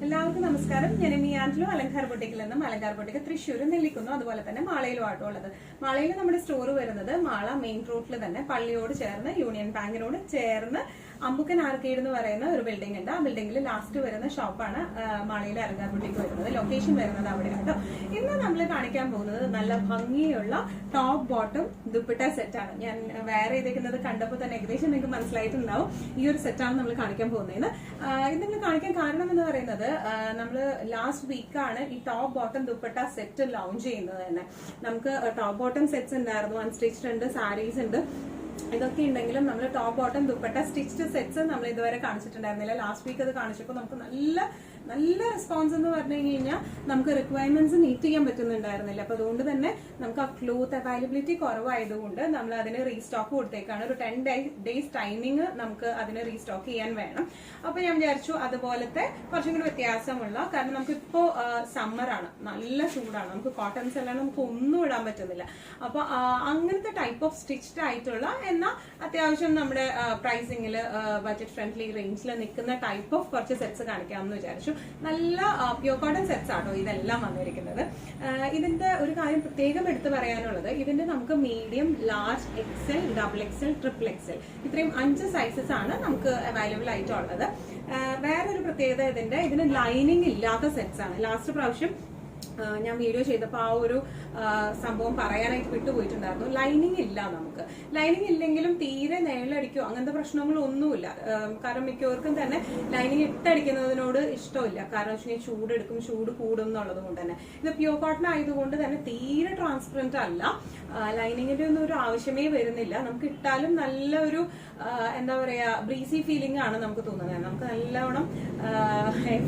എല്ലാവർക്കും നമസ്കാരം. ഞാൻ മിയാൻഡിലും അലങ്കാർ ബൊട്ടിക്കിൽ നിന്നും അലങ്കാർ ബൊട്ടിക്ക് തൃശ്ശൂർ നെല്ലിക്കുന്നു, അതുപോലെ തന്നെ മാളയിലും ആട്ടോ ഉള്ളത്. മാളയിൽ നമ്മുടെ സ്റ്റോർ വരുന്നത് മാള മെയിൻ റോഡിൽ തന്നെ പള്ളിയോട് ചേർന്ന് യൂണിയൻ ബാങ്കിനോട് ചേർന്ന് അമ്പുക്കൻ ആർക്കേഡ് എന്ന് പറയുന്ന ഒരു ബിൽഡിംഗ് ഉണ്ട്. ആ ബിൽഡിംഗിൽ ലാസ്റ്റ് വരുന്ന ഷോപ്പാണ് മാളയിലെ അലങ്കാർ ബൊട്ടിക്ക് വരുന്നത്. ലൊക്കേഷൻ വരുന്നത് അവിടെയാണ് കേട്ടോ. ഇന്ന് നമ്മൾ കാണിക്കാൻ പോകുന്നത് നല്ല ഭംഗിയുള്ള ടോപ്പ് ബോട്ടം ദുപ്പട്ട സെറ്റാണ്. ഞാൻ വേറെ ചെയ്തേക്കുന്നത് കണ്ടപ്പോൾ തന്നെ ഏകദേശം നിങ്ങൾക്ക് മനസ്സിലായിട്ടുണ്ടാവും ഈ ഒരു സെറ്റാണ് നമ്മൾ കാണിക്കാൻ പോകുന്നത്. ഇത് നമ്മൾ കാണിക്കാൻ കാരണം എന്ന് പറയുന്നത് നമ്മൾ ലാസ്റ്റ് വീക്കാണ് ഈ top bottom dupatta set launch ചെയ്യുന്നത് തന്നെ. നമുക്ക് ടോപ്പ് ബോട്ടം സെറ്റ്സ് ഉണ്ടായിരുന്നു, അൺസ്റ്റിച്ച്ഡ് ഉണ്ട്, സാരീസ് ഉണ്ട്, ഇതൊക്കെ ഉണ്ടെങ്കിലും നമ്മൾ top bottom dupatta stitched sets നമ്മൾ ഇതുവരെ കാണിച്ചിട്ടുണ്ടായിരുന്നില്ല. ലാസ്റ്റ് വീക്ക് അത് കാണിച്ചപ്പോൾ നമുക്ക് നല്ല റെസ്പോൺസ് എന്ന് പറഞ്ഞു കഴിഞ്ഞാൽ നമുക്ക് റിക്വയർമെന്റ്സ് മീറ്റ് ചെയ്യാൻ പറ്റുന്നുണ്ടായിരുന്നില്ല. അപ്പൊ അതുകൊണ്ട് തന്നെ നമുക്ക് ആ ക്ലോത്ത് അവൈലബിലിറ്റി കുറവായതുകൊണ്ട് നമ്മൾ അതിന് റീസ്റ്റോക്ക് കൊടുത്തേക്കാണ്. ഒരു 10 days ടൈമിങ് നമുക്ക് അതിന് റീസ്റ്റോക്ക് ചെയ്യാൻ വേണം. അപ്പൊ ഞാൻ വിചാരിച്ചു അതുപോലത്തെ കുറച്ചും കൂടി വ്യത്യാസമുള്ള, കാരണം നമുക്ക് ഇപ്പോ സമ്മറാണ്, നല്ല ചൂടാണ്, നമുക്ക് കോട്ടൺസ് എല്ലാം നമുക്ക് ഒന്നും ഇടാൻ പറ്റുന്നില്ല. അപ്പൊ അങ്ങനത്തെ ടൈപ്പ് ഓഫ് സ്റ്റിച്ച്ഡ് ആയിട്ടുള്ള എന്നാൽ അത്യാവശ്യം നമ്മുടെ പ്രൈസിംഗിൽ ബഡ്ജറ്റ് ഫ്രണ്ട്ലി റേഞ്ചിൽ നിൽക്കുന്ന ടൈപ്പ് ഓഫ് കുറച്ച് സെറ്റ്സ് കാണിക്കാമെന്ന് വിചാരിച്ചു. നല്ല പ്യൂർ കോട്ടൺ സെറ്റ്സ് ആട്ടോ ഇതെല്ലാം വന്നിരിക്കുന്നത്. ഇതിന്റെ ഒരു കാര്യം പ്രത്യേകം എടുത്തു പറയാനുള്ളത്, ഇതിന്റെ നമുക്ക് medium, large, XL, double XL, triple XL ഇത്രയും 5 സൈസസ് ആണ് നമുക്ക് അവൈലബിൾ ആയിട്ടുള്ളത്. വേറൊരു പ്രത്യേകത ഇതിന് ലൈനിങ് ഇല്ലാത്ത സെറ്റ്സ് ആണ്. ലാസ്റ്റ് പ്രാവശ്യം ഞാൻ വീഡിയോ ചെയ്തപ്പോൾ ആ ഒരു സംഭവം പറയാനായിട്ട് വിട്ടുപോയിട്ടുണ്ടായിരുന്നു. ലൈനിങ് ഇല്ല. നമുക്ക് ലൈനിങ് ഇല്ലെങ്കിലും തീരെ നേളടിക്കോ അങ്ങനത്തെ പ്രശ്നങ്ങളൊന്നുമില്ല. കാരണം മിക്കവർക്കും തന്നെ ലൈനിങ് ഇട്ടടിക്കുന്നതിനോട് ഇഷ്ടമില്ല. കാരണം വെച്ചാൽ ചൂടെടുക്കും, ചൂട് കൂടും എന്നുള്ളത് കൊണ്ട് തന്നെ. ഇത് പ്യൂർ കോട്ടൺ ആയതുകൊണ്ട് തന്നെ തീരെ ട്രാൻസ്പെറന്റ് അല്ല. ലൈനിങ്ങിന്റെ ഒന്നും ഒരു ആവശ്യമേ വരുന്നില്ല. നമുക്ക് ഇട്ടാലും നല്ല ഒരു എന്താ പറയാ ബ്രീസി ഫീലിംഗ് ആണ് നമുക്ക് തോന്നുന്നത്. നമുക്ക് നല്ലവണ്ണം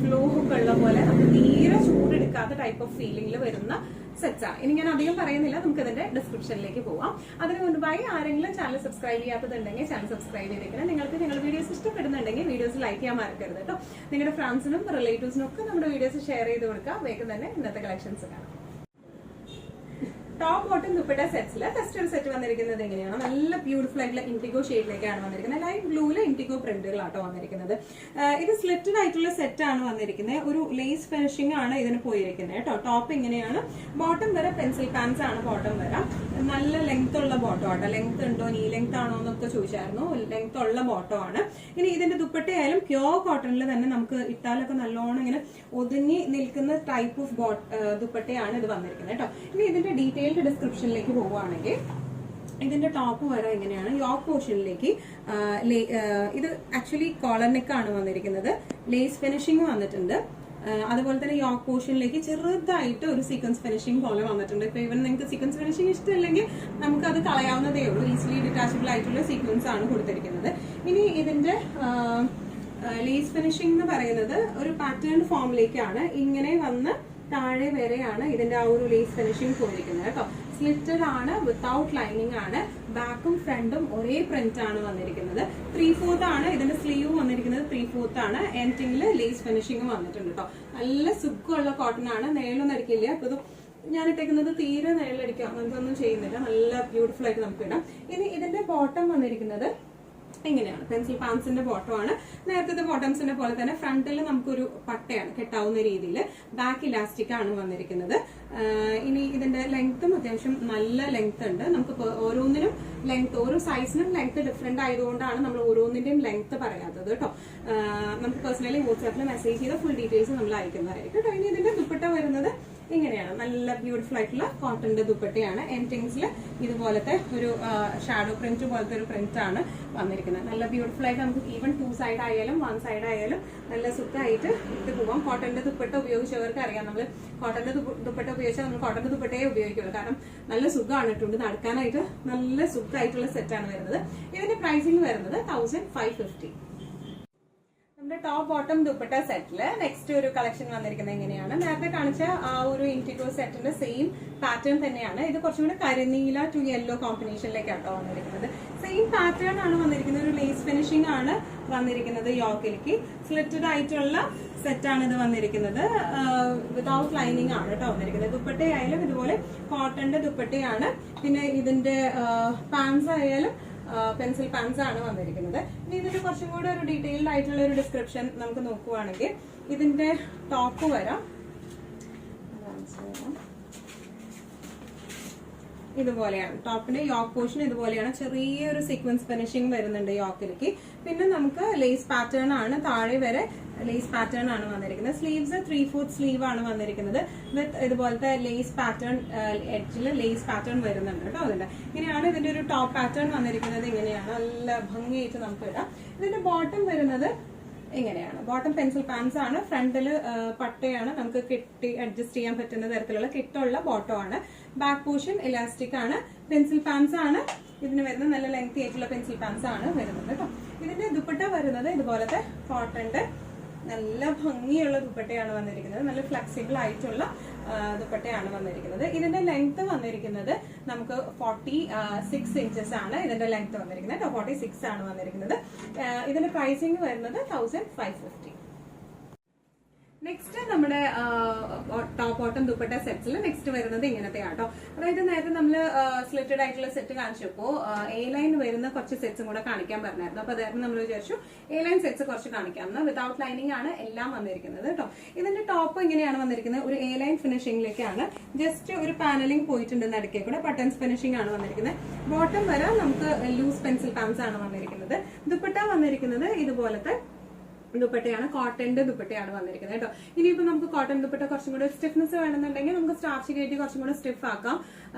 ഫ്ലോ ഒക്കെ ഉള്ള പോലെ നമുക്ക് തീരെ ചൂടെടുക്കാത്ത ടൈപ്പ് ഓഫ് ഫീലിംഗിൽ വരുന്ന സെറ്റ്സ് ആണ്. ഇനി ഞാൻ അധികം പറയുന്നില്ല, നമുക്ക് ഇതിന്റെ ഡിസ്ക്രിപ്ഷനിലേക്ക് പോവാം. അതിന് മുൻപായി ആരെങ്കിലും ചാനൽ സബ്സ്ക്രൈബ് ചെയ്യാത്തതുണ്ടെങ്കിൽ ചാനൽ സബ്സ്ക്രൈബ് ചെയ്തേക്കണം. നിങ്ങൾക്ക് നിങ്ങളുടെ വീഡിയോസ് ഇഷ്ടപ്പെടുന്നുണ്ടെങ്കിൽ വീഡിയോസ് ലൈക്ക് ചെയ്യാൻ മറക്കരുത് കേട്ടോ. നിങ്ങളുടെ ഫ്രണ്ട്സിനും റിലേറ്റീവ്സിനും ഒക്കെ നമ്മുടെ വീഡിയോസ് ഷെയർ ചെയ്ത് കൊടുക്കുക. വേഗം തന്നെ ഇന്നത്തെ കളക്ഷൻസ് കാണാം. ടോപ്പ് ബോട്ടം ദുപ്പട്ട സെറ്റ്സിൽ ഫസ്റ്റ് ഒരു സെറ്റ് വന്നിരിക്കുന്നത് എങ്ങനെയാണ്, നല്ല ബ്യൂട്ടിഫുൾ ആയിട്ടുള്ള ഇൻഡിഗോ ഷെയ്ഡിലേക്കാണ് വന്നിരിക്കുന്നത്. ലൈറ്റ് ബ്ലൂവിലെ ഇൻഡിഗോ പ്രിന്റുകളാട്ടോ വന്നിരിക്കുന്നത്. ഇത് സ്ലിറ്റഡ് ആയിട്ടുള്ള സെറ്റ് ആണ് വന്നിരിക്കുന്നത്. ഒരു ലേസ് ഫിനിഷിംഗ് ആണ് ഇതിന് പോയിരിക്കുന്നത് കേട്ടോ. ടോപ്പ് ഇങ്ങനെയാണ്, ബോട്ടം വരെ പെൻസിൽ പാൻസ് ആണ് ബോട്ടം വരെ. നല്ല ലെങ്ത് ഉള്ള ബോട്ടം ആട്ടോ. ലെങ്ത് ഉണ്ടോ, നീ ലെങ്ത് ആണോ എന്നൊക്കെ ചോദിച്ചായിരുന്നു. ലെങ്ത് ഉള്ള ബോട്ടം ആണ്. ഇനി ഇതിന്റെ ദുപ്പട്ടയായാലും പ്യോർ കോട്ടണിൽ തന്നെ നമുക്ക് ഇട്ടാലൊക്കെ നല്ലോണം ഇങ്ങനെ ഒതുങ്ങി നിൽക്കുന്ന ടൈപ്പ് ഓഫ് ദുപ്പട്ടയാണ് ഇത് വന്നിരിക്കുന്നത് കേട്ടോ. ഇനി ഇതിന്റെ ഡീറ്റെയിൽഡ് ഡിസ്ക്രിപ്ഷനിലേക്ക് പോവുകയാണെങ്കിൽ ഇതിന്റെ ടോപ്പ് വരെ ഇങ്ങനെയാണ്. യോക്ക് പോർഷനിലേക്ക് ഇത് ആക്ച്വലി കോളർ നെക്ക് ആണ് വന്നിരിക്കുന്നത്. ലേസ് ഫിനിഷിംഗ് വന്നിട്ടുണ്ട്. അതുപോലെ തന്നെ യോക്ക് പോർഷനിലേക്ക് ചെറുതായിട്ട് ഒരു സീക്വൻസ് ഫിനിഷിംഗ് പോലെ വന്നിട്ടുണ്ട്. ഇപ്പൊ ഇവൻ നിങ്ങൾക്ക് സീക്വൻസ് ഫിനിഷിംഗ് ഇഷ്ടമില്ലെങ്കിൽ നമുക്ക് അത് കളയാവുന്നതേ ഉള്ളൂ. ഈസിലി ഡിറ്റാച്ചബിൾ ആയിട്ടുള്ള സീക്വൻസ് ആണ് കൊടുത്തിരിക്കുന്നത്. ഇനി ഇതിന്റെ ലേസ് ഫിനിഷിംഗ് എന്ന് പറയുന്നത് ഒരു പാറ്റേൺ ഫോമിലേക്കാണ്. ഇങ്ങനെ വന്ന് താഴെ വരെയാണ് ഇതിന്റെ ആ ഒരു ലേസ് ഫിനിഷിംഗ് പോയിരിക്കുന്നത് കേട്ടോ. സ്ലിറ്റഡ് ആണ്, വിത്തൗട്ട് ലൈനിങ് ആണ്. ബാക്കും ഫ്രണ്ടും ഒരേ പ്രിന്റ് ആണ് വന്നിരിക്കുന്നത്. 3/4 ആണ് ഇതിന്റെ സ്ലീവ് വന്നിരിക്കുന്നത്. 3/4 ആണ്. എൻഡിങ്ങില് ലേസ് ഫിനിഷിംഗ് വന്നിട്ടുണ്ട് കേട്ടോ. നല്ല സുഖമുള്ള കോട്ടൺ ആണ്, നേളൊന്നും അടിക്കില്ല. അപ്പൊ ഇത് ഞാൻ ഇട്ടേക്കുന്നത് തീരെ നേളടിക്കുക അങ്ങനത്തെ ഒന്നും ചെയ്യുന്നില്ല. നല്ല ബ്യൂട്ടിഫുൾ ആയിട്ട് നമുക്ക് ഇടാം. ഇനി ഇതിന്റെ ബോട്ടം വന്നിരിക്കുന്നത് ഇങ്ങനെയാണ്. പെൻസിൽ പാൻസിന്റെ ബോട്ടം ആണ്. നേരത്തെ ബോട്ടംസിന്റെ പോലെ തന്നെ ഫ്രണ്ടിൽ നമുക്കൊരു പട്ടയാണ് കെട്ടാവുന്ന രീതിയിൽ. ബാക്ക് ഇലാസ്റ്റിക് ആണ് വന്നിരിക്കുന്നത്. ഇനി ഇതിന്റെ ലെങ്ത്തും അത്യാവശ്യം നല്ല ലെങ്ത് ഉണ്ട്. നമുക്ക് ഓരോന്നിനും ലെങ്ത്, ഓരോ സൈസിനും ലെങ്ത് ഡിഫറെന്റ് ആയതുകൊണ്ടാണ് നമ്മൾ ഓരോന്നിന്റെയും ലെങ്ത് പറയാത്തത് കേട്ടോ. നമുക്ക് പേഴ്സണലി വാട്സാപ്പിൽ മെസ്സേജ് ചെയ്ത ഫുൾ ഡീറ്റെയിൽസ് നമ്മൾ അയക്കുന്നതായിരിക്കും കേട്ടോ. ഇനി ഇതിന്റെ ദുപ്പട്ട വരുന്നത് ഇങ്ങനെയാണ്. നല്ല ബ്യൂട്ടിഫുൾ ആയിട്ടുള്ള കോട്ടന്റെ ദുപ്പട്ടയാണ്. എൻഡിങ്സിൽ ഇതുപോലത്തെ ഒരു ഷാഡോ പ്രിന്റ് പോലത്തെ ഒരു പ്രിന്റ് ആണ് വന്നിരിക്കുന്നത്. നല്ല ബ്യൂട്ടിഫുൾ ആയിട്ട് നമുക്ക് ഈവൻ 2 സൈഡ് ആയാലും 1 സൈഡ് ആയാലും നല്ല സുഖമായിട്ട് ഇട്ട് പോവാം. കോട്ടന്റെ ദുപ്പട്ട ഉപയോഗിച്ചവർക്ക് അറിയാം, നമ്മൾ കോട്ടന്റെ ദുപ്പട്ട ഉപയോഗിച്ചാൽ നമ്മൾ കോട്ടന്റെ ദുപ്പട്ടയെ ഉപയോഗിക്കുള്ളൂ. കാരണം നല്ല സുഖമാണ് ഇട്ടുണ്ട് നടക്കാനായിട്ട്. നല്ല സുഖമായിട്ടുള്ള സെറ്റാണ് വരുന്നത്. ഇതിന്റെ പ്രൈസിംഗ് വരുന്നത് 1550. നമ്മുടെ ടോപ്പ് ബോട്ടം ദുപ്പട്ട സെറ്റില് നെക്സ്റ്റ് ഒരു കളക്ഷൻ വന്നിരിക്കുന്നത് എങ്ങനെയാണ്, നേരത്തെ കാണിച്ച ആ ഒരു ഇൻഡിഗോ സെറ്റിന്റെ സെയിം പാറ്റേൺ തന്നെയാണ്. ഇത് കുറച്ചും കൂടി കരിനീല ടു യെല്ലോ കോമ്പിനേഷനിലേക്കാട്ടോ വന്നിരിക്കുന്നത്. സെയിം പാറ്റേൺ ആണ് വന്നിരിക്കുന്നത്. ഒരു ലേസ് ഫിനിഷിംഗ് ആണ് വന്നിരിക്കുന്നത്. യോക്കിലേക്ക് സ്ലിറ്റഡ് ആയിട്ടുള്ള സെറ്റാണ് ഇത് വന്നിരിക്കുന്നത്. വിതൗട്ട് ലൈനിങ് ആണ് കേട്ടോ വന്നിരിക്കുന്നത്. ദുപ്പട്ടയായാലും ഇതുപോലെ കോട്ടന്റെ ദുപ്പട്ടയാണ്. പിന്നെ ഇതിന്റെ പാൻസ് ആയാലും പെൻസിൽ പാൻസ് ആണ് വന്നിരിക്കുന്നത്. ഇനി ഇതിന്റെ കുറച്ചും കൂടെ ഒരു ഡീറ്റെയിൽഡ് ആയിട്ടുള്ള ഒരു ഡിസ്ക്രിപ്ഷൻ നമുക്ക് നോക്കുവാണെങ്കിൽ ഇതിന്റെ ടോപ്പ് വരാം. ഇതുപോലെയാണ് ടോപ്പിന്റെ യോക്ക് പോർഷൻ. ഇതുപോലെയാണ് ചെറിയൊരു സീക്വൻസ് ഫിനിഷിംഗ് വരുന്നുണ്ട് യോക്കിലേക്ക്. പിന്നെ നമുക്ക് ലേസ് പാറ്റേൺ ആണ്, താഴെ വരെ ലേസ് പാറ്റേൺ ആണ് വന്നിരിക്കുന്നത്. സ്ലീവ്സ് 3/4 സ്ലീവ് ആണ് വന്നിരിക്കുന്നത് വിത്ത് ഇതുപോലത്തെ ലേസ് പാറ്റേൺ, എഡ്ജിൽ ലേസ് പാറ്റേൺ വരുന്നുണ്ട് കേട്ടോ. അതിന്റെ ഇങ്ങനെയാണ് ഇതിന്റെ ഒരു ടോപ്പ് പാറ്റേൺ വന്നിരിക്കുന്നത്. ഇങ്ങനെയാണ് നല്ല ഭംഗിയായിട്ട് നമുക്ക് ഇടാം. ഇതിന്റെ ബോട്ടം വരുന്നത് ഇങ്ങനെയാണ്. ബോട്ടം പെൻസിൽ പാൻസ് ആണ്. ഫ്രണ്ടില് പട്ടയാണ്, നമുക്ക് കെട്ടി അഡ്ജസ്റ്റ് ചെയ്യാൻ പറ്റുന്ന തരത്തിലുള്ള കെട്ടുള്ള ബോട്ടം ആണ്. ബാക്ക് പോർഷൻ ഇലാസ്റ്റിക് ആണ്. പെൻസിൽ പാൻസ് ആണ് ഇതിന് വരുന്നത്. നല്ല ലെങ്തി ആയിട്ടുള്ള പെൻസിൽ പാൻസ് ആണ് വരുന്നത് കേട്ടോ. ഇതിന്റെ ദുപ്പട്ട വരുന്നത് ഇതുപോലത്തെ കോട്ടന്റെ നല്ല ഭംഗിയുള്ള ദുപ്പട്ടയാണ് വന്നിരിക്കുന്നത്. നല്ല ഫ്ലെക്സിബിൾ ആയിട്ടുള്ള ദുപ്പട്ടയാണ് വന്നിരിക്കുന്നത്. ഇതിന്റെ ലെങ്ത് വന്നിരിക്കുന്നത് നമുക്ക് 46 ഇഞ്ചസ് ആണ് ഇതിന്റെ ലെങ്ത് വന്നിരിക്കുന്നത്. 46 ആണ് വന്നിരിക്കുന്നത്. ഇതിന്റെ പ്രൈസിങ് വരുന്നത് 1550. നെക്സ്റ്റ് നമ്മുടെ ടോപ്പ് ബോട്ടം ദുപ്പട്ട സെറ്റ്സിൽ നെക്സ്റ്റ് വരുന്നത് ഇങ്ങനത്തെ ആട്ടോ. അതായത് നേരത്തെ നമ്മൾ സ്ലിറ്റഡ് ആയിട്ടുള്ള സെറ്റ് കാണിച്ചപ്പോൾ എ ലൈൻ വരുന്ന കുറച്ച് സെറ്റ്സും കൂടെ കാണിക്കാൻ പറഞ്ഞായിരുന്നു. അപ്പൊ അതായത് നമ്മൾ വിചാരിച്ചു എ ലൈൻ സെറ്റ്സ് കുറച്ച് കാണിക്കാമെന്ന്. വിതൗട്ട് ലൈനിങ് ആണ് എല്ലാം വന്നിരിക്കുന്നത് കേട്ടോ. ഇതിന്റെ ടോപ്പ് ഇങ്ങനെയാണ് വന്നിരിക്കുന്നത്. ഒരു എ ലൈൻ ഫിനിഷിംഗിലേക്കാണ്. ജസ്റ്റ് ഒരു പാനലിംഗ് പോയിട്ടുണ്ട് നടുക്കേ കൂടെ. ബട്ടൺസ് ഫിനിഷിംഗ് ആണ് വന്നിരിക്കുന്നത്. ബോട്ടം വരെ നമുക്ക് ലൂസ് പെൻസിൽ പാൻസ് ആണ് വന്നിരിക്കുന്നത്. ദുപ്പട്ട വന്നിരിക്കുന്നത് ഇതുപോലത്തെ ദുപ്പട്ടയാണ്. കോട്ടന്റെ ദുപ്പട്ടയാണ് വന്നിരിക്കുന്നത് കേട്ടോ. ഇനിയിപ്പോ നമുക്ക് കോട്ടൺ ദുപ്പട്ട കുറച്ചും കൂടെ സ്റ്റിഫ്നെസ് വേണമെന്നുണ്ടെങ്കിൽ നമുക്ക് സ്റ്റാർച്ച് കയറ്റി കുറച്ചും കൂടെ സ്റ്റിഫ് ആക്കാം.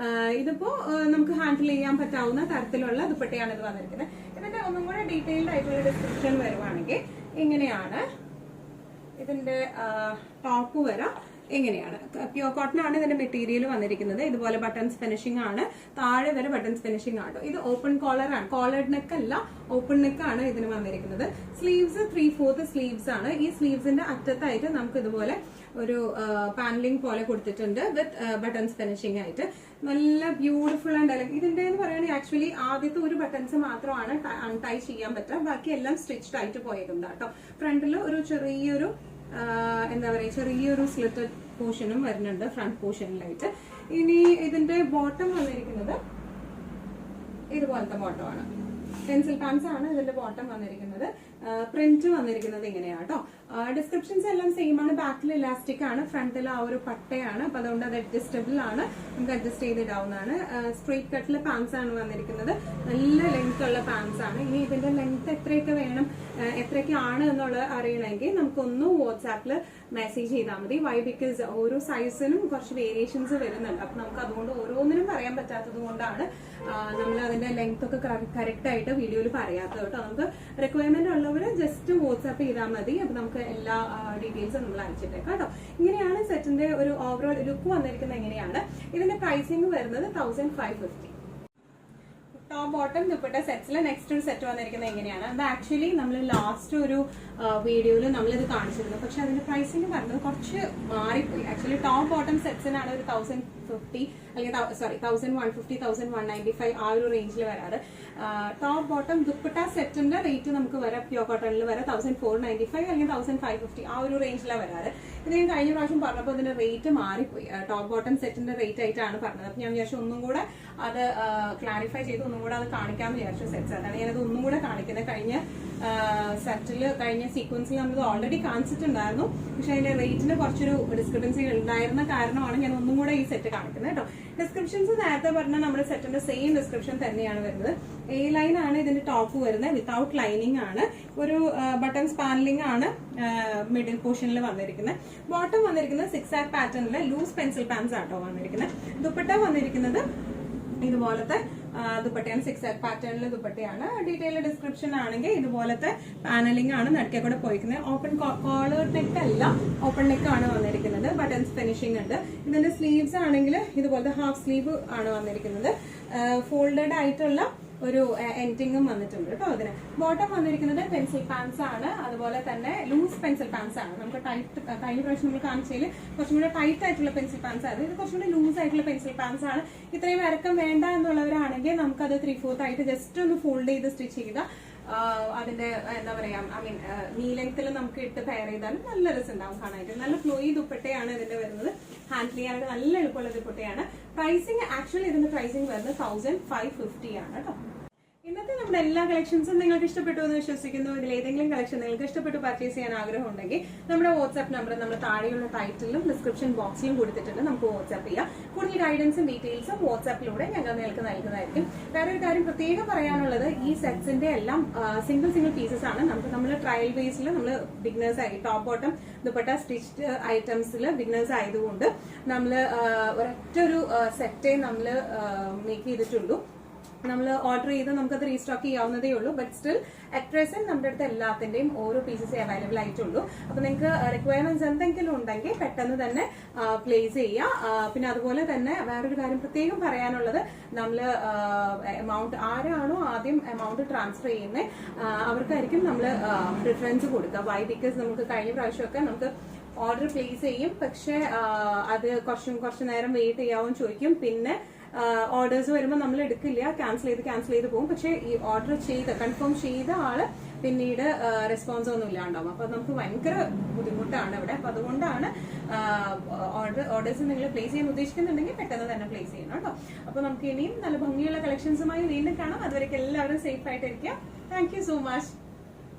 ഇതിപ്പോ നമുക്ക് ഹാൻഡിൽ ചെയ്യാൻ പറ്റാവുന്ന തരത്തിലുള്ള ദുപ്പട്ടയാണ് ഇത് വന്നിരിക്കുന്നത്. ഇതിന്റെ ഒന്നും കൂടെ ഡീറ്റെയിൽഡ് ആയിട്ടുള്ള ഡിസ്ക്രിപ്ഷൻ വരുവാണെങ്കിൽ ഇങ്ങനെയാണ് ഇതിന്റെ ടോപ്പ് വരാം. എങ്ങനെയാണ് പ്യൂർ കോട്ടൺ ആണ് ഇതിന്റെ മെറ്റീരിയൽ വന്നിരിക്കുന്നത്. ഇതുപോലെ ബട്ടൺസ് ഫിനിഷിംഗ് ആണ്. താഴെ വരെ ബട്ടൺസ് ഫിനിഷിംഗ് ആണ്. ഇത് ഓപ്പൺ കോളർ ആണ്. കോളർഡ് നെക്ക് അല്ല, ഓപ്പൺ നെക്ക് ആണ് ഇതിന് വന്നിരിക്കുന്നത്. സ്ലീവ്സ് 3/4 സ്ലീവ്സ് ആണ്. ഈ സ്ലീവ്സിന്റെ അറ്റത്തായിട്ട് നമുക്ക് ഇതുപോലെ ഒരു പാനലിംഗ് പോലെ കൊടുത്തിട്ടുണ്ട് വിത്ത് ബട്ടൺസ് ഫിനിഷിംഗ് ആയിട്ട്. നല്ല ബ്യൂട്ടിഫുൾ ആൻഡ് എലഗന്റ്. ഇതിന്റെ എന്ന് പറയുകയാണെങ്കിൽ ആക്ച്വലി ആദ്യത്തെ ഒരു ബട്ടൺസ് മാത്രമാണ് അൺടൈ ചെയ്യാൻ പറ്റുക. ബാക്കി എല്ലാം സ്റ്റിച്ച്ഡ് ആയിട്ട് പോയേക്കുന്നത് കേട്ടോ. ഫ്രണ്ടിൽ ഒരു ചെറിയൊരു എന്താ പറയുക, ചെറിയൊരു സ്ലിറ്റഡ് പോർഷനും വരുന്നുണ്ട് ഫ്രണ്ട് പോർഷനിലായിട്ട്. ഇനി ഇതിന്റെ ബോട്ടം വന്നിരിക്കുന്നത് ഇതുപോലത്തെ ബോട്ടമാണ്. പെൻസിൽ പാൻസ് ആണ് ഇതിന്റെ ബോട്ടം വന്നിരിക്കുന്നത്. പ്രിന്റ് വന്നിരിക്കുന്നത് ഇങ്ങനെയാണ് കേട്ടോ. ഡിസ്ക്രിപ്ഷൻസ് എല്ലാം സെയിം ആണ്. ബാക്കിൽ ഇലാസ്റ്റിക് ആണ്, ഫ്രണ്ടിൽ ആ ഒരു പട്ടയാണ്. അപ്പൊ അതുകൊണ്ട് അത് അഡ്ജസ്റ്റബിൾ ആണ്, നമുക്ക് അഡ്ജസ്റ്റ് ചെയ്തിടാവുന്നതാണ്. സ്ട്രെയിറ്റ് കട്ടിലെ പാൻസ് ആണ് വന്നിരിക്കുന്നത്. നല്ല ലെങ്ത് ഉള്ള പാൻസ് ആണ്. ഇനി ഇതിന്റെ ലെങ്ത് എത്രയൊക്കെ വേണം, എത്രയൊക്കെയാണ് എന്നുള്ളത് അറിയണമെങ്കിൽ നമുക്കൊന്ന് വാട്സാപ്പിൽ മെസ്സേജ് ചെയ്താൽ മതി. വൈ ബിക്കോസ് ഓരോ സൈസിനും കുറച്ച് വേരിയേഷൻസ് വരുന്നുണ്ട്. അപ്പൊ നമുക്ക് അതുകൊണ്ട് ഓരോന്നിനും പറയാൻ പറ്റാത്തത് കൊണ്ടാണ് നമ്മൾ അതിന്റെ ലെങ്ത് ഒക്കെ കറക്റ്റ് ആയിട്ട് വീഡിയോയിൽ പറയാത്തത് കേട്ടോ. നമുക്ക് റിക്വയർമെന്റ് ഉള്ളവർ ജസ്റ്റ് വാട്സാപ്പ് ചെയ്താൽ മതി. അപ്പൊ നമുക്ക് എല്ലാ ഡീറ്റെയിൽസും നമ്മൾ അയച്ചിട്ടേക്കാം കേട്ടോ. ഇങ്ങനെയാണ് സെറ്റിന്റെ ഒരു ഓവറോൾ ലുക്ക് വന്നിരിക്കുന്നത്. എങ്ങനെയാണ് ഇതിന്റെ പ്രൈസിംഗ് വരുന്നത് 1550. ടോപ്പ് ബോട്ടം ദുപ്പട്ട സെറ്റ്സിൽ നെക്സ്റ്റ് ഒരു സെറ്റ് വന്നിരിക്കുന്നത് എങ്ങനെയാണ്. അത് ആക്ച്വലി നമ്മൾ ലാസ്റ്റ് ഒരു വീഡിയോയിൽ നമ്മളിത് കാണിച്ചിരുന്നു. പക്ഷെ അതിന്റെ പ്രൈസിംഗ് പറഞ്ഞത് കുറച്ച് മാറിപ്പോയി. ആക്ച്വലി ടോപ്പ് ബോട്ടം സെറ്റ്സിനാണ് ഒരു 1050 അല്ലെങ്കിൽ 1150, 1195 ആ ഒരു റേഞ്ചിൽ വരാറ്. ടോപ്പ് ബോട്ടം ദുപ്പട്ട സെറ്റിന്റെ റേറ്റ് നമുക്ക് വരാം പ്യൂർ കോട്ടണിൽ വരാം 1495 അല്ലെങ്കിൽ 1550 ആ ഒരു റേഞ്ചിലാണ് വരാറ്. ഇത് ഞാൻ കഴിഞ്ഞ പ്രാവശ്യം പറഞ്ഞപ്പോൾ ഇതിന്റെ റേറ്റ് മാറിപ്പോയി. ടോപ്പ് ബോട്ടം സെറ്റിന്റെ റേറ്റ് ആയിട്ടാണ് പറഞ്ഞത്. അപ്പൊ ഞാൻ വിചാരിച്ചു ഒന്നും കൂടെ അത് ക്ലാരിഫൈ ചെയ്ത് ഒന്നും കൂടെ അത് കാണിക്കാമെന്ന് വിചാരിച്ചു സെറ്റ്സ്. അതാണ് ഞാനത് ഒന്നും കൂടെ കാണിക്കുന്നത്. കഴിഞ്ഞ സെറ്റിൽ കഴിഞ്ഞ സീക്വൻസിൽ നമ്മൾ ഓൾറെഡി കാണിച്ചിട്ടുണ്ടായിരുന്നു. പക്ഷെ അതിന്റെ റേറ്റിന് കുറച്ചൊരു ഡിസ്ക്രിപ്പൻസി ഉണ്ടായിരുന്ന കാരണമാണ് ഞാൻ ഒന്നും കൂടെ ഈ സെറ്റ് കാണിക്കുന്നത് കേട്ടോ. ഡിസ്ക്രിപ്ഷൻസ് നേരത്തെ പറഞ്ഞ നമ്മുടെ സെറ്റിന്റെ സെയിം ഡിസ്ക്രിപ്ഷൻ തന്നെയാണ് വരുന്നത്. എ ലൈൻ ആണ് ഇതിന്റെ ടോപ്പ് വരുന്നത്. വിത്തൗട്ട് ലൈനിങ് ആണ്. ഒരു ബട്ടൺസ് പാനലിംഗ് ആണ് മിഡിൽ പോർഷനിൽ വന്നിരിക്കുന്നത്. ബോട്ടം വന്നിരിക്കുന്നത് 6 പാറ്റേണിലെ ലൂസ് പെൻസിൽ പാൻസ് ആട്ടോ വന്നിരിക്കുന്നത്. ദുപ്പട്ട വന്നിരിക്കുന്നത് ഇതുപോലത്തെ ദുപ്പട്ടയാണ്. 6 പാറ്റേണിലെ ദുപ്പട്ടയാണ്. ഡീറ്റെയിൽ ഡിസ്ക്രിപ്ഷൻ ആണെങ്കിൽ ഇതുപോലത്തെ പാനലിംഗ് ആണ് നടുക്കെ കൂടെ പോയിരിക്കുന്നത്. ഓപ്പൺ കോളർ നെക്ക് അല്ല, ഓപ്പൺ നെക്ക് ആണ് വന്നിരിക്കുന്നത്. ബട്ടൺസ് ഫിനിഷിംഗ് ഉണ്ട്. ഇതിന്റെ സ്ലീവ്സ് ആണെങ്കിൽ ഇതുപോലത്തെ ഹാഫ് സ്ലീവ് ആണ് വന്നിരിക്കുന്നത്. ഫോൾഡഡ് ആയിട്ടുള്ള ഒരു എൻഡിങ്ങും വന്നിട്ടുണ്ട് കേട്ടോ. അതിന് ബോട്ടം വന്നിരിക്കുന്നത് പെൻസിൽ പാൻസ് ആണ്. അതുപോലെ തന്നെ ലൂസ് പെൻസിൽ പാൻസ് ആണ്. നമുക്ക് ടൈറ്റ് കഴിഞ്ഞ പ്രാവശ്യം നമ്മൾ കാണിച്ചതിൽ കുറച്ചും കൂടെ ടൈറ്റ് ആയിട്ടുള്ള പെൻസിൽ പാൻസ് ആണ്. ഇത് കുറച്ചും കൂടെ ലൂസ് ആയിട്ടുള്ള പെൻസിൽ പാൻസ് ആണ്. ഇത്രയും ഇറക്കം വേണ്ട എന്നുള്ളവരാണെങ്കിൽ നമുക്കത് 3/4 ആയിട്ട് ജസ്റ്റ് ഒന്ന് ഫോൾഡ് ചെയ്ത് സ്റ്റിച്ച് ചെയ്ത അതിന്റെ എന്താ പറയാ, ഐ മീൻ നീ ലെങ്ത്തിൽ നമുക്ക് ഇട്ട് പെയർ ചെയ്താലും നല്ല രസം ഉണ്ടാവും കാണാനായിട്ട്. നല്ല ഫ്ലോയി ദുപ്പട്ടയാണ് ഇതിന്റെ വരുന്നത്. ഹാൻഡിൽ ചെയ്യാനായിട്ട് നല്ല എളുപ്പമുള്ള ദുപ്പട്ടയാണ്. പ്രൈസിങ് ആക്ച്വലി ഇതിന്റെ പ്രൈസിങ് വരുന്നത് 1550 ആണ് കേട്ടോ. ഇന്നത്തെ നമ്മുടെ എല്ലാ കളക്ഷൻസും നിങ്ങൾക്ക് ഇഷ്ടപ്പെട്ടു എന്ന് വിശ്വസിക്കുന്നു. ഇതിൽ ഏതെങ്കിലും കളക്ഷൻ നിങ്ങൾക്ക് ഇഷ്ടപ്പെട്ടു പർച്ചേസ് ചെയ്യാൻ ആഗ്രഹം ഉണ്ടെങ്കിൽ നമ്മുടെ വാട്സ്ആപ്പ് നമ്പർ നമ്മൾ താഴെയുള്ള ടൈറ്റിലും ഡിസ്ക്രിപ്ഷൻ ബോക്സിലും കൊടുത്തിട്ടുണ്ട്. നമുക്ക് വാട്സ്ആപ്പ് ചെയ്യാം. കൂടുതൽ ഗൈഡൻസും ഡീറ്റെയിൽസും വാട്സ്ആപ്പിലൂടെ ഞങ്ങൾ നിങ്ങൾക്ക് നൽകുന്നതായിരിക്കും. വേറെ ഒരു കാര്യം പ്രത്യേകം പറയാനുള്ളത്, ഈ സെറ്റ്സിന്റെ എല്ലാം സിംഗിൾ പീസസ് ആണ്. നമ്മൾ ട്രയൽ ബേസിൽ നമ്മൾ ബിഗിനേഴ്സ് ആയി ടോപ്പ് ബോട്ടം ദുപ്പട്ട സ്റ്റിച്ച്ഡ് ഐറ്റംസിൽ ബിഗിനേഴ്സ് ആയതുകൊണ്ട് നമ്മൾ ഒരൊറ്റൊരു സെറ്റേ നമ്മൾ മേക്ക് ചെയ്തിട്ടുള്ളൂ. നമ്മൾ ഓർഡർ ചെയ്ത് നമുക്കത് റീസ്റ്റോക്ക് ചെയ്യാവുന്നതേ ഉള്ളൂ. ബട്ട് സ്റ്റിൽ അറ്റ് പ്രസന്റ് നമ്മുടെ അടുത്ത് എല്ലാത്തിന്റെയും ഓരോ പീസസേ അവൈലബിൾ ആയിട്ടുള്ളൂ. അപ്പൊ നിങ്ങൾക്ക് റിക്വയർമെന്റ്സ് എന്തെങ്കിലും ഉണ്ടെങ്കിൽ പെട്ടെന്ന് തന്നെ പ്ലേസ് ചെയ്യുക. പിന്നെ അതുപോലെ തന്നെ വേറൊരു കാര്യം പ്രത്യേകം പറയാനുള്ളത്, നമ്മൾ എമൗണ്ട് ആരാണോ ആദ്യം എമൗണ്ട് ട്രാൻസ്ഫർ ചെയ്യുന്നത് അവർക്കായിരിക്കും നമ്മൾ പ്രിഫറൻസ് കൊടുക്കുക. വൈ? ബിക്കോസ് നമുക്ക് കഴിഞ്ഞ പ്രാവശ്യമൊക്കെ നമുക്ക് ഓർഡർ പ്ലേസ് ചെയ്യും, പക്ഷെ അത് കുറച്ച് നേരം വെയിറ്റ് ചെയ്യാവും ചോദിക്കും. പിന്നെ ഓർഡേഴ്സ് വരുമ്പോൾ നമ്മൾ എടുക്കില്ല, ക്യാൻസൽ ചെയ്ത് പോകും. പക്ഷെ ഈ ഓർഡർ കൺഫേം ചെയ്ത ആള് പിന്നീട് റെസ്പോൺസ് ഒന്നും ഇല്ലാണ്ടാവും. അപ്പൊ നമുക്ക് ഭയങ്കര ബുദ്ധിമുട്ടാണ് ഇവിടെ. അപ്പൊ അതുകൊണ്ടാണ് ഓർഡേഴ്സ് നിങ്ങൾ പ്ലേസ് ചെയ്യാൻ ഉദ്ദേശിക്കുന്നുണ്ടെങ്കിൽ പെട്ടെന്ന് തന്നെ പ്ലേസ് ചെയ്യണം കേട്ടോ. അപ്പൊ നമുക്ക് ഇനിയും നല്ല ഭംഗിയുള്ള കളക്ഷൻസുമായി വീണ്ടും കാണാം. അതുവരെയ്ക്ക് എല്ലാവരും സേഫ് ആയിട്ടിരിക്കുക. Thank you so much.